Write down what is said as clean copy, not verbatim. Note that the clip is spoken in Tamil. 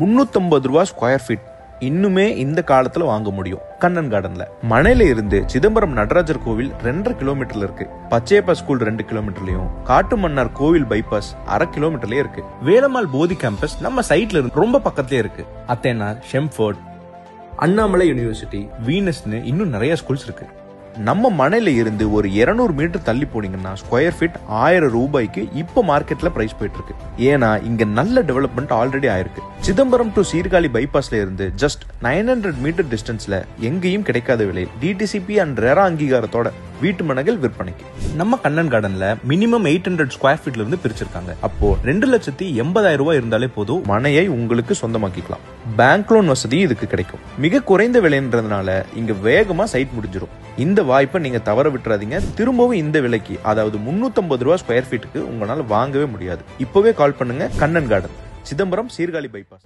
350 ரூபாய் ஸ்கொயர் ஃபீட் இன்னுமே இந்த காலத்துல வாங்க முடியும். கண்ணன் கார்டன்ல மணையில இருந்து சிதம்பரம் நடராஜர் கோவில் 2.5 கிலோமீட்டர்ல இருக்கு. பச்சையப்பா ஸ்கூல் 2 கிலோமீட்டர்லயும், காட்டு மன்னார் கோவில் பைபாஸ் 1/2 கிலோமீட்டர்லயே இருக்கு. வேலம்மாள் போதி கேம்பஸ் நம்ம சைட்ல இருந்து ரொம்ப பக்கத்துலயே இருக்கு. அத்தேனார், ஷெம்ஃபோர்ட், அண்ணாமலை யூனிவர்சிட்டி, வீனஸ்னு இன்னும் நிறைய ஸ்கூல்ஸ் இருக்கு. நம்ம மணையில இருந்து ஒரு 200 மீட்டர் தள்ளி போனீங்கன்னா ஸ்கொயர் ஃபீட் 1000 ரூபாய்க்கு இப்ப மார்க்கெட்ல பிரைஸ் போயிட்டு இருக்கு. ஏன்னா இங்க நல்ல டெவலப்மெண்ட் ஆல்ரெடி ஆயிருக்கு. சிதம்பரம் டு சீர்காழி பைபாஸ்ல இருந்து ஜஸ்ட் 900 மீட்டர் டிஸ்டன்ஸ்ல எங்கேயும் கிடைக்காத விலையில் டிடிசிபி அண்ட் ரெரா அங்கீகாரத்தோட வீட்டு மனைகள் விற்பனைக்கு. நம்ம கண்ணன் கார்டன்ல மினிமம் 800 ஸ்கொயர் ஃபீட்ல இருந்து பிரிச்சிருக்காங்க. அப்போ 2,80,000 ரூபாய் இருந்தாலே போதும் மனையை உங்களுக்கு சொந்தமாக்கிக்கலாம். பேங்க் லோன் வசதி இதுக்கு கிடைக்கும். மிக குறைந்த விலைன்றதுனால இங்க வேகமா சைட் முடிஞ்சிடும். இந்த வாய்ப்பை நீங்க தவற விட்டுறாதீங்க. திரும்பவும் இந்த விலைக்கு, அதாவது 350 ரூபாய் ஸ்கொயர் ஃபீட்டுக்கு உங்களால வாங்கவே முடியாது. இப்பவே கால் பண்ணுங்க. Kannan garden, Chidambaram, Sirkazhi bypass.